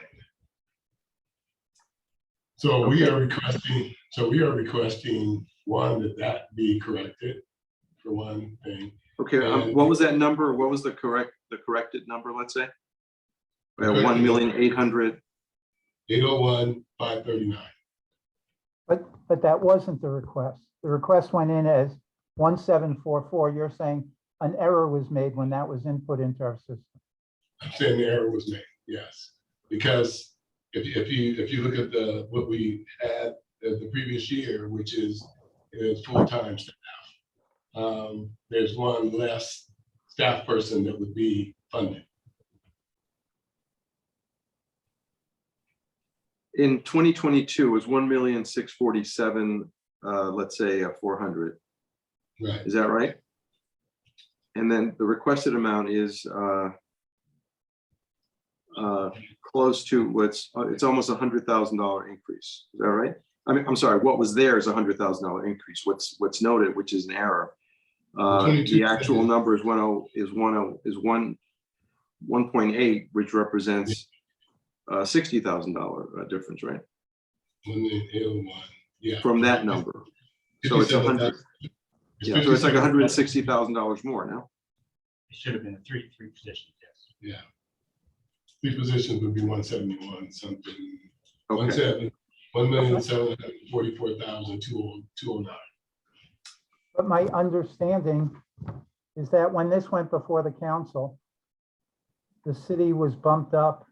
So we are requesting one, that be corrected for one thing. Okay, And- what was that number? What was the corrected number, let's say? Corrected 1,800,000. 801,539. But that wasn't the request. The request went in as 1744. You're saying an error was made when that was input into our system. I'm saying the error was made, yes, because if you look at what we had the previous year, which is full-time staff, there's one less staff person that would be funded. In 2022, it was 1,647,000, let's say 400. Right. Is that right? And then the requested amount is close to it's almost $100,000 increase. Is that right? I mean, I'm sorry, what was there is $100,000 increase. What's noted, which is an error. The actual number is 1.8, which represents $60,000 difference, right? Yeah. From that number. So it's 100. Yeah, so it's like $160,000 more now. It should have been three positions, yes. Yeah. 3 positions would be 171 something. Okay. 1,744,209. But my understanding is that when this went before the council, the city was bumped up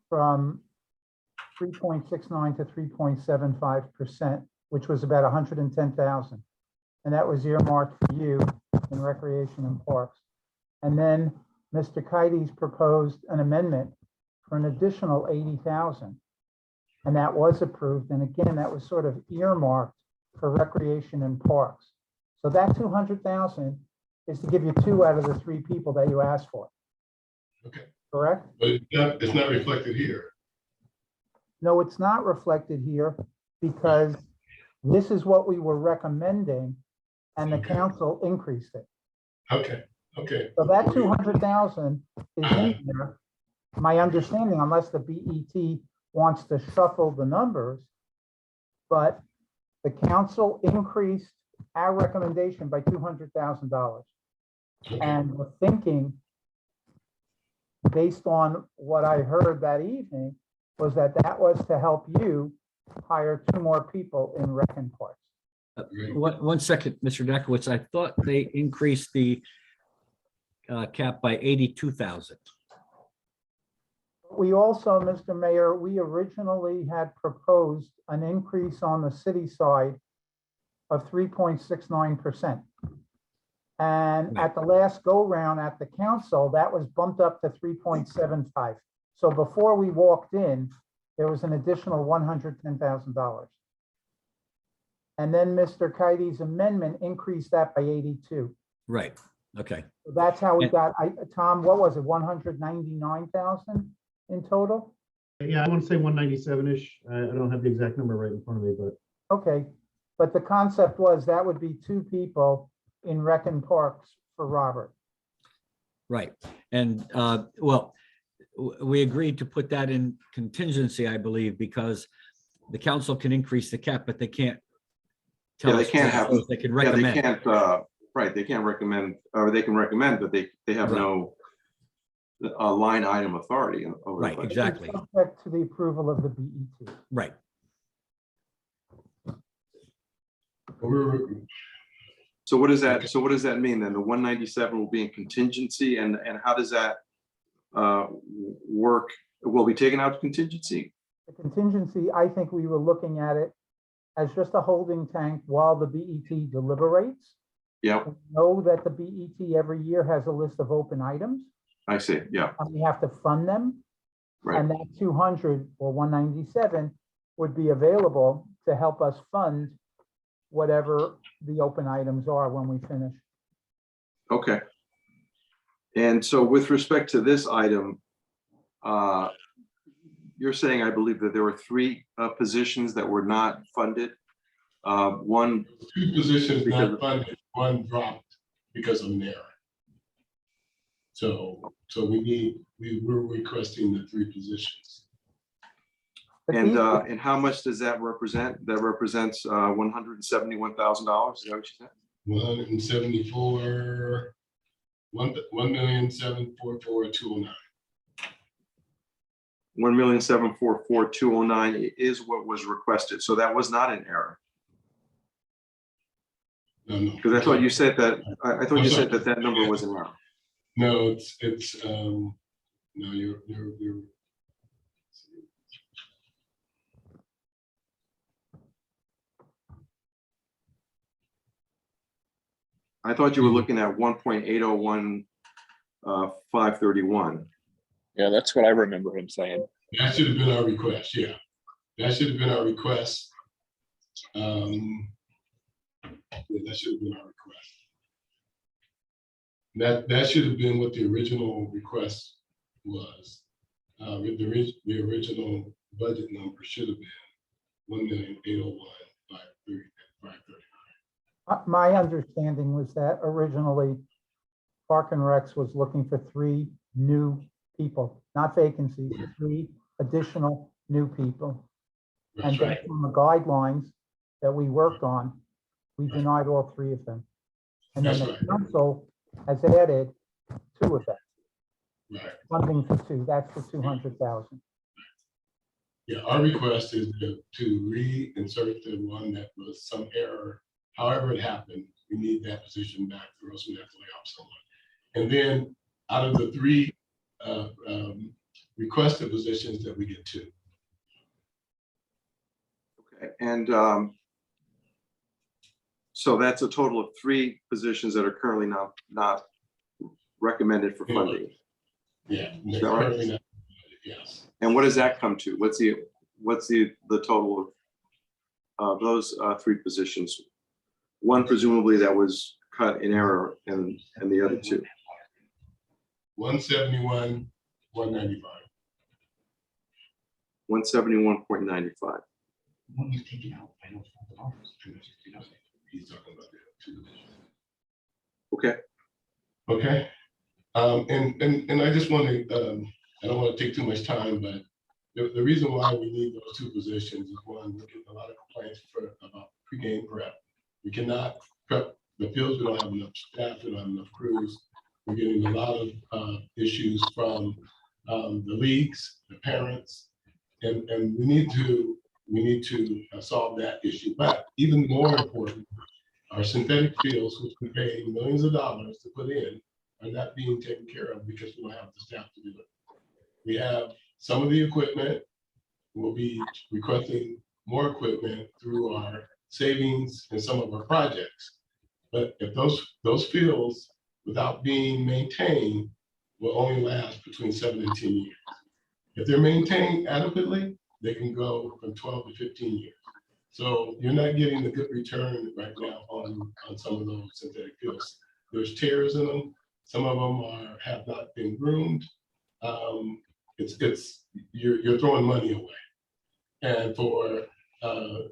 from 3.69 to 3.75%, which was about 110,000. And that was earmarked for you in recreation and parks. And then Mr. Kites proposed an amendment for an additional 80,000. And that was approved. And again, that was sort of earmarked for recreation and parks. So that 200,000 is to give you 2 out of the 3 people that you asked for. Okay. Correct? But it's not reflected here. No, it's not reflected here because this is what we were recommending and the council increased it. Okay. Okay. So that 200,000 is in there. My understanding, unless the BET wants to shuffle the numbers, but the council increased our recommendation by $200,000. And the thinking, based on what I heard that evening, was that that was to help you hire 2 more people in rec and parks. One second, Mr. Dekowitz, I thought they increased the cap by 82,000. We also, Mr. Mayor, we originally had proposed an increase on the city side of 3.69%. And at the last go round at the council, that was bumped up to 3.75. So before we walked in, there was an additional $110,000. And then Mr. Kites' amendment increased that by 82. Right, okay. So that's how we got, Tom, what was it, 199,000 in total? Yeah, I want to say 197-ish. I don't have the exact number right in front of me, but. Okay, but the concept was that would be 2 people in rec and parks for Robert. Right, and well, we agreed to put that in contingency, I believe, because the council can increase the cap, but they can't tell us. They can't have. They can recommend. They can't. Right, they can't recommend, or they can recommend, but they have no line item authority over. Right, exactly. Subject to the approval of the BET. Right. So what does that? So what does that mean then? The 197 will be in contingency, and how does that work? Will be taken out of contingency? The contingency, I think we were looking at it as just a holding tank while the BET deliberates. Yeah. We know that the BET every year has a list of open items. I see. Yeah. And we have to fund them. Right. And that 200 or 197 would be available to help us fund whatever the open items are when we finish. Okay. And so with respect to this item, you're saying, I believe, that there were 3 positions that were not funded. 1. 2 positions not funded, 1 dropped because of an error. So we're requesting the 3 positions. But And, these- and how much does that represent? That represents $171,000, is that what you said? 174, 1,744,209. 1,744,209 is what was requested, so that was not an error. No, no. Because I thought you said that, I thought I'm you sorry. said that that number was an error. No, no, you're. I thought you were looking at 1.801531. Yeah, that's what I remember him saying. That should have been our request, yeah. That should have been our request. Yeah, that should have been our request. That should have been what the original request was. The original budget number should have been 1,801,530. My understanding was that originally Park and Recs was looking for 3 new people, not vacancies, 3 additional new people. That's And then right. from the guidelines that we worked on, we denied all 3 of them. And then That's the right. council has added 2 of them, Right. funding for 2, that's for 200,000. Yeah, our request is to reinsert the one that was some error. However it happened, we need that position back, or else we have to lay off someone. And then out of the 3 requested positions that we get 2. Okay, and so that's a total of 3 positions that are currently not recommended for funding. Yeah. Is that right? currently not- Yes. And what does that come to? What's the total of those 3 positions? One presumably that was cut in error, and the other 2. 171, 195. 171.95. What you've taken out, I don't know. He's talking about the 2 positions. Okay. Okay. And I just want to, I don't want to take too much time, but the reason why we need those 2 positions is, one, we're getting a lot of complaints about pregame prep. We cannot prep the fields. We don't have enough staff. We don't have enough crews. We're getting a lot of issues from the leagues, the parents, and we need to solve that issue. But even more important, our synthetic fields, which we pay millions of dollars to put in, are not being taken care of because we don't have the staff to do it. We have some of the equipment. We'll be requesting more equipment through our savings and some of our projects. But if those fields, without being maintained, will only last between 7 and 10 years. If they're maintained adequately, they can go from 12 to 15 years. So you're not getting a good return right now on some of those synthetic fields. There's tears in them. Some of them have not been groomed. You're throwing money away. And for an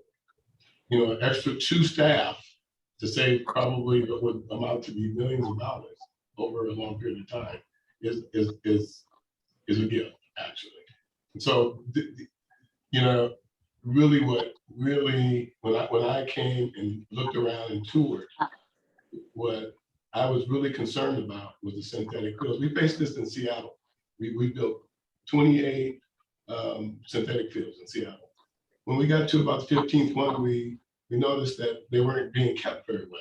extra 2 staff to save probably what would amount to be millions of dollars over a long period of time is a gift, actually. And so, really when I came and looked around and toured, what I was really concerned about was the synthetic fields. We faced this in Seattle. We built 28 synthetic fields in Seattle. When we got to about the 15th one, we noticed that they weren't being kept very well.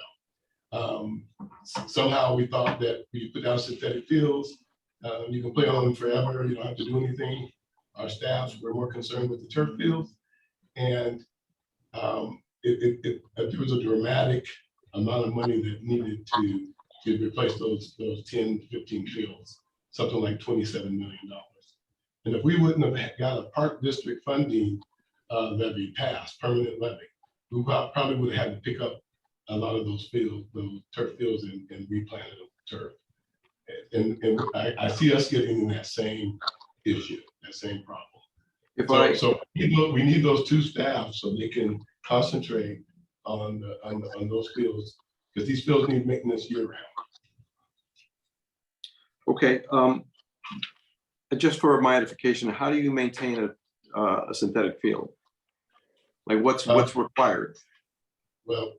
Somehow we thought that we put down synthetic fields, you can play on them forever, you don't have to do anything. Our staffs were more concerned with the turf fields, and there was a dramatic amount of money that needed to replace those 10, 15 fields, something like $27 million. And if we wouldn't have got a park district funding levy passed, permanent levy, we probably would have had to pick up a lot of those fields, those turf fields, and replanted them with turf. And I see us getting in that same issue, that same problem. So we need those 2 staff so they can concentrate on those fields, because these fields need maintenance year round. Okay, just for my edification, how do you maintain a synthetic field? Like what's required? Well,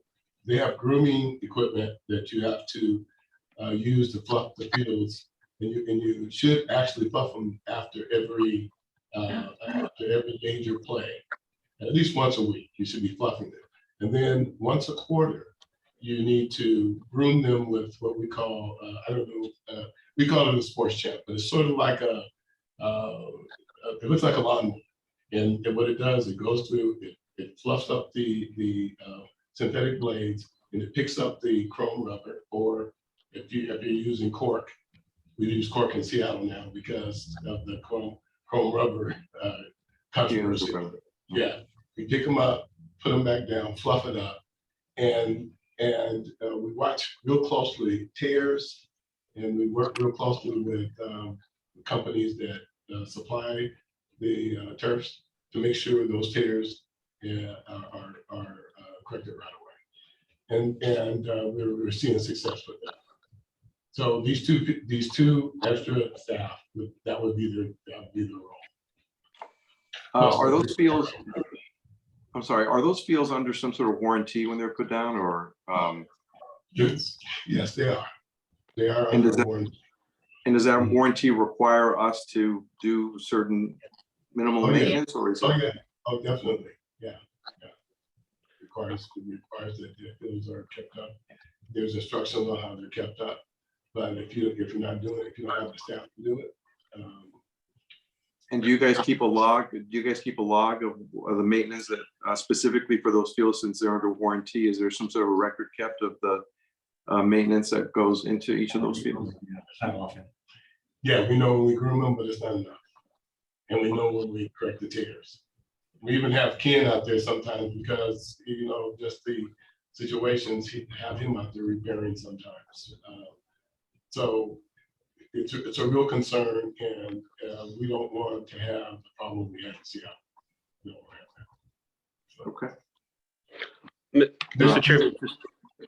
they have grooming equipment that you have to use to fluff the fields, and you should actually fluff them after every major play. At least once a week, you should be fluffing them. And then once a quarter, you need to groom them with what we call, I don't know, we call it a sports champ, but it's sort of like it looks like a lawnmower. And what it does, it goes through, it fluffs up the synthetic blades, and it picks up the chrome rubber, or if you're using cork, we use cork in Seattle now because of the chrome rubber controversy. Yeah, we pick them up, put them back down, fluff it up, and we watch real closely tears, and we work real closely with companies that supply the turfs to make sure those tears are corrected right away. And we're seeing success with that. So these two extra staff, that would be their role. Are those fields? I'm sorry. Are those fields under some sort of warranty when they're put down, or? Yes, they are. They are And under warranty. And does that warranty require us to do certain minimal maintenance, or is it? Oh yeah. Oh, definitely. Yeah. It requires that the fields are kept up. There's instructions on how they're kept up. But if you're not doing it, if you don't have the staff to do it. And do you guys keep a log? Do you guys keep a log of the maintenance that specifically for those fields, since they're under warranty? Is there some sort of record kept of the maintenance that goes into each of those fields? Not often. Yeah, we know when we groom them, but it's not enough. And we know when we correct the tears. We even have Ken out there sometimes because, just the situations, have him out there repairing sometimes. So it's a real concern, and we don't want to have the problem we had in Seattle. We don't want to have that. Okay. Mr. Chairman.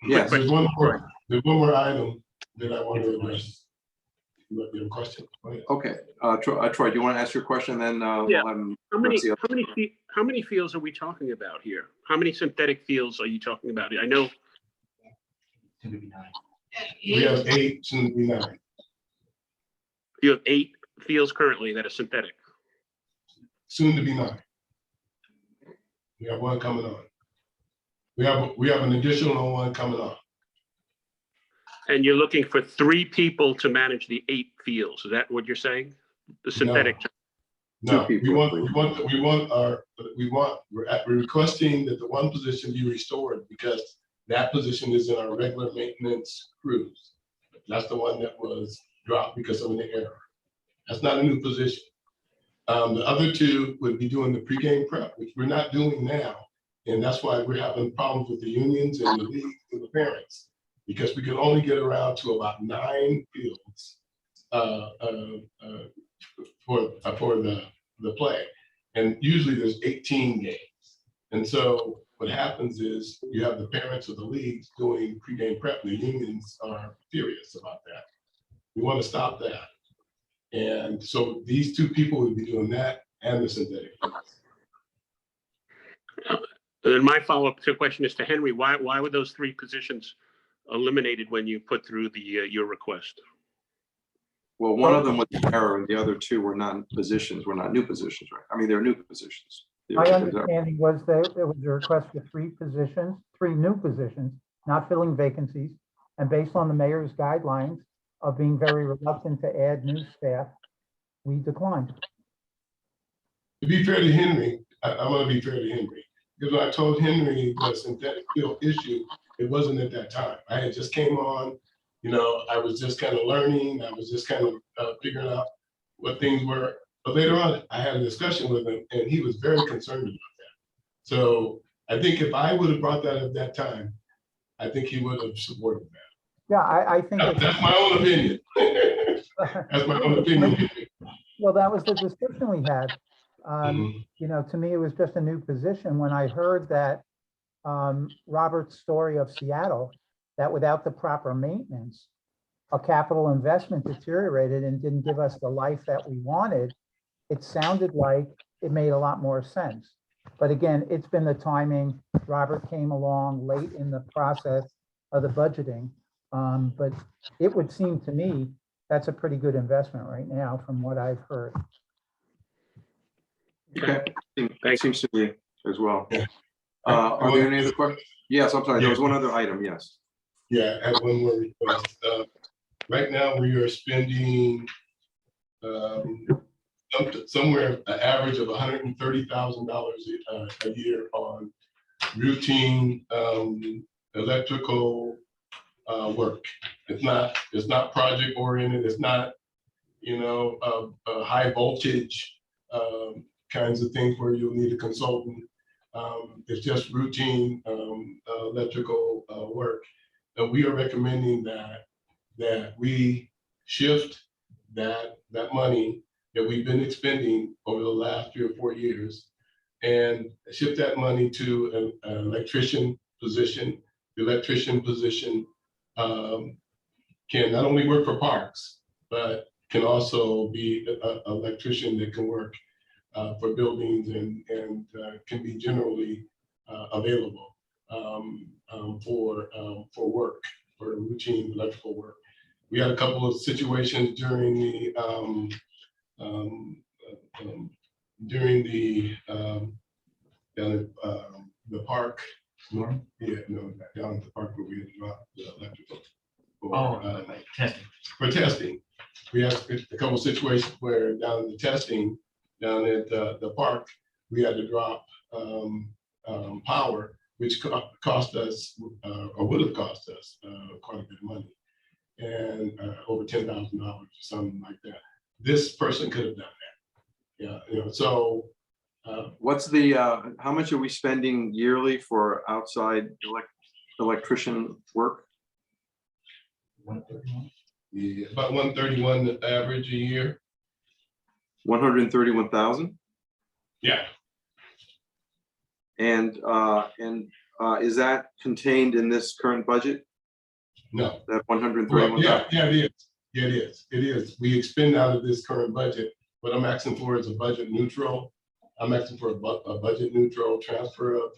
Yes. There's one more item that I want to address. You have a question? Okay. Troy, do you want to ask your question? Then Yeah. we'll have him. How many fields are we talking about here? How many synthetic fields are you talking about? I know. We have 8, soon to be 9. You have 8 fields currently that are synthetic. Soon to be 9. We have one coming on. We have an additional one coming on. And you're looking for 3 people to manage the 8 fields. Is that what you're saying? The synthetic. No, we're requesting that the one position be restored because that position is in our regular maintenance crews. That's the one that was dropped because of an error. That's not a new position. The other 2 would be doing the pregame prep, which we're not doing now. And that's why we're having problems with the unions and the league and the parents, because we can only get around to about 9 fields for the play. And usually there's 18 games. And so what happens is you have the parents of the leagues doing pregame prep, and the unions are furious about that. We want to stop that. And so these 2 people would be doing that and the synthetic fields. And then my follow-up question is to Henry. Why were those 3 positions eliminated when you put through your request? Well, one of them was an error, and the other 2 were not positions, were not new positions, right? I mean, they're new positions. My understanding was that there was a request for 3 positions, 3 new positions, not filling vacancies. And based on the mayor's guidelines of being very reluctant to add new staff, we declined. To be fair to Henry, I'm going to be fair to Henry, because when I told Henry the synthetic field issue, it wasn't at that time. I had just came on, I was just kind of learning. I was just kind of figuring out what things were. But later on, I had a discussion with him, and he was very concerned about that. So I think if I would have brought that at that time, I think he would have supported that. Yeah, I think that's my own opinion. That's my own opinion. Well, that was the discussion we had. To me, it was just a new position. When I heard that Robert's story of Seattle, that without the proper maintenance, a capital investment deteriorated and didn't give us the life that we wanted, it sounded like it made a lot more sense. But again, it's been the timing. Robert came along late in the process of the budgeting. But it would seem to me that's a pretty good investment right now from what I've heard. Okay, that seems to me as well. Yeah. Are there any other questions? Yes, I'm sorry, there was one other item, yes. Yeah, I have one more request. Right now, we are spending somewhere an average of $130,000 a year on routine electrical work. It's not project oriented. It's not, high voltage kinds of things where you'll need a consultant. It's just routine electrical work. And we are recommending that we shift that money that we've been expending over the last 3 or 4 years and shift that money to an electrician position. The electrician position can not only work for parks, but can also be an electrician that can work for buildings and can be generally available for work, for routine electrical work. We had a couple of situations during the park. Yeah, no, down at the park where we had dropped the electrical for testing. We had a couple of situations where down in the testing, down at the park, we had to drop power, which cost us, or would have cost us quite a bit of money, and over $10,000 or something like that. This person could have done that. Yeah, so. What's the, how much are we spending yearly for outside electrician work? 131. Yeah, about 131 average a year. 131,000? Yeah. And is that contained in this current budget? No. That 131,000? Yeah, it is. Yeah, it is. It is. We expend out of this current budget. What I'm asking for is a budget neutral. I'm asking for a budget neutral transfer of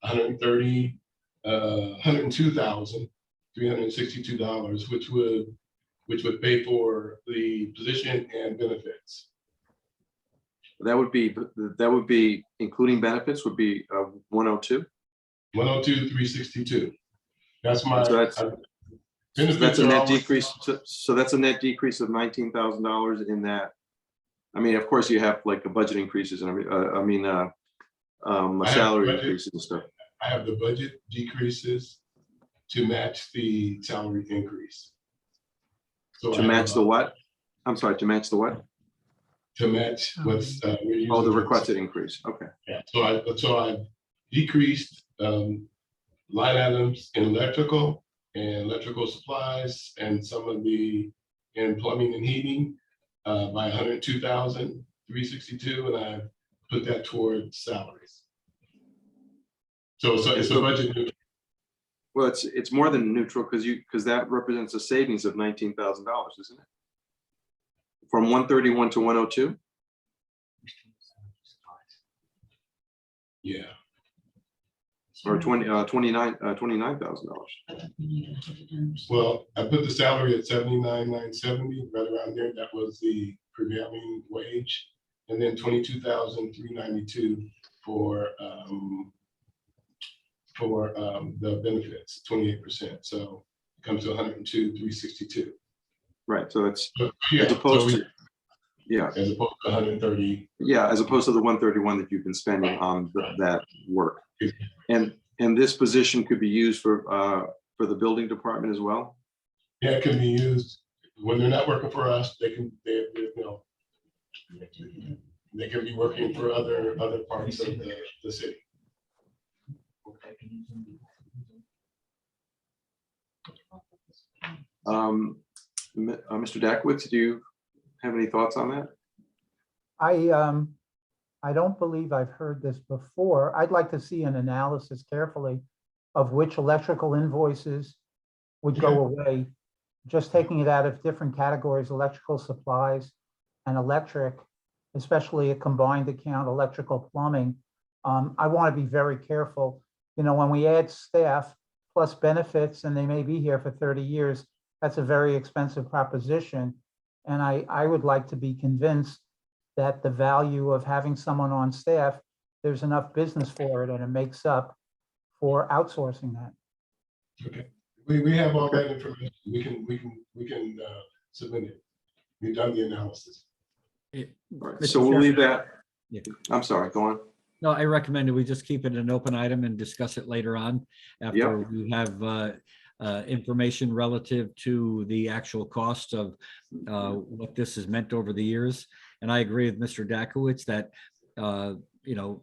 $102,362, which would pay for the position and benefits. That would be including benefits would be 102. 102,362. That's my. So that's a net decrease. So that's a net decrease of $19,000 in that. I mean, of course, you have like the budget increases and salary increases and stuff. I have the budget decreases to match the salary increase. So to match the what? I'm sorry, to match the what? To match what's the requested increase. Okay. Yeah. So I decreased line items in electrical and electrical supplies and some of the in plumbing and heating by 102,362, and I put that towards salaries. So it's a budget neutral. Well, it's more than neutral because that represents a savings of $19,000, isn't it? From 131 to 102. Yeah. Or $29,000. Well, I put the salary at 79,970, right around there. That was the prevailing wage, and then 22,392 for the benefits, 28%. So it comes to 102,362. Right. So it's yeah, as opposed to as opposed to 130. Yeah, as opposed to the 131 that you've been spending on that work. And this position could be used for the building department as well. Yeah, it can be used when they're not working for us. They can be working for other parts of the city. Mr. Dakowitz, do you have any thoughts on that? I don't believe I've heard this before. I'd like to see an analysis carefully of which electrical invoices would go away, just taking it out of different categories, electrical supplies and electric, especially a combined account, electrical, plumbing, I want to be very careful. You know, when we add staff plus benefits and they may be here for 30 years, that's a very expensive proposition. And I would like to be convinced that the value of having someone on staff, there's enough business for it and it makes up for outsourcing that. Okay, we have all that information. We can submit it. We've done the analysis. All right, so we'll leave that. Yeah. I'm sorry, go on. No, I recommend that we just keep it an open item and discuss it later on after we have information relative to the actual cost of what this has meant over the years. And I agree with Mr. Dakowitz that, you know,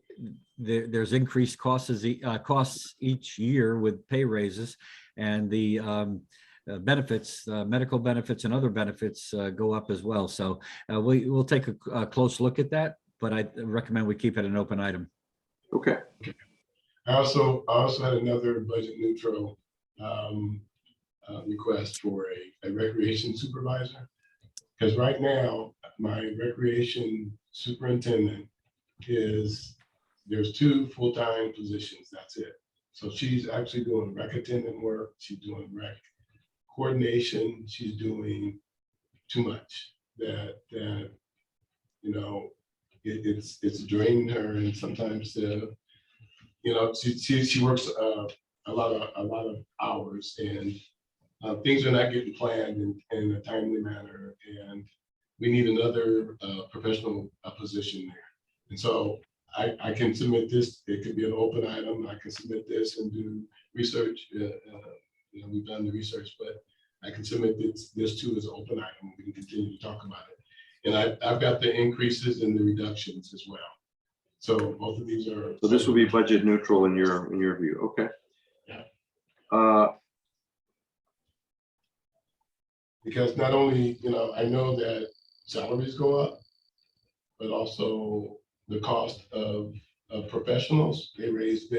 there's increased costs each year with pay raises, and the benefits, medical benefits and other benefits go up as well. So we'll take a close look at that, but I recommend we keep it an open item. Okay. I also had another budget neutral request for a recreation supervisor. Because right now, my recreation superintendent there's 2 full-time positions, that's it. So she's actually doing rec attendant work, she's doing rec coordination, she's doing too much that you know, it's draining her, and sometimes you know, she works a lot of hours, and things are not getting planned in a timely manner, and we need another professional position there. And so I can submit this. It could be an open item. I can submit this and do research. You know, we've done the research, but I can submit this too as an open item. We can continue to talk about it. And I've got the increases and the reductions as well. So both of these are. So this will be budget neutral in your view. Okay. Yeah. Because not only, you know, I know that salaries go up, but also the cost of professionals, they raise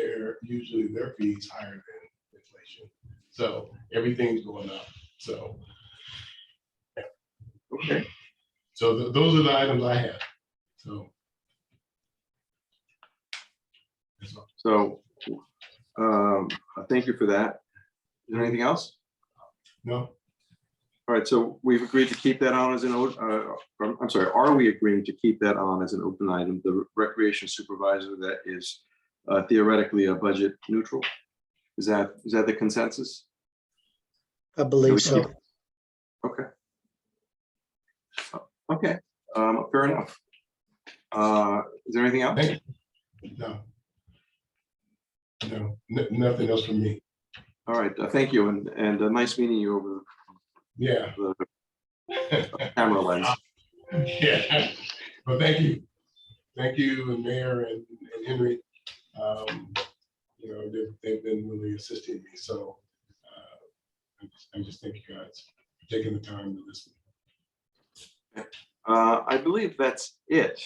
usually their fees higher than inflation. So everything's going up. So, yeah. Okay. So those are the items I have. So. So thank you for that. Is there anything else? No. All right, so we've agreed to keep that on as an, I'm sorry, are we agreeing to keep that on as an open item, the recreation supervisor that is theoretically a budget neutral? Is that the consensus? I believe so. Okay. Okay, fair enough. Is there anything else? No. No, nothing else from me. All right, thank you, and nice meeting you over yeah. the camera lens. Yeah, well, thank you, and Mayor and Henry. You know, they've been really assisting me, so I just thank you guys for taking the time to listen. I believe that's it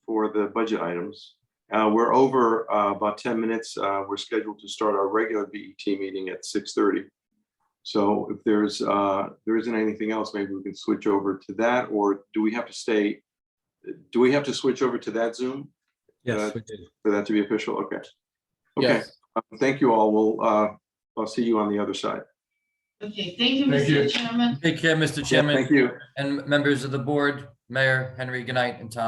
for the budget items. We're over about 10 minutes. We're scheduled to start our regular BET meeting at 6:30. So if there isn't anything else, maybe we can switch over to that, or do we have to stay? Do we have to switch over to that Zoom? Yes, we did. For that to be official? Okay. Okay. Yes. Thank you all. I'll see you on the other side. Okay, thank you, Thank you. Mr. Chairman. Take care, Mr. Chairman. Thank you. And members of the board, Mayor, Henry, good night, and Tom.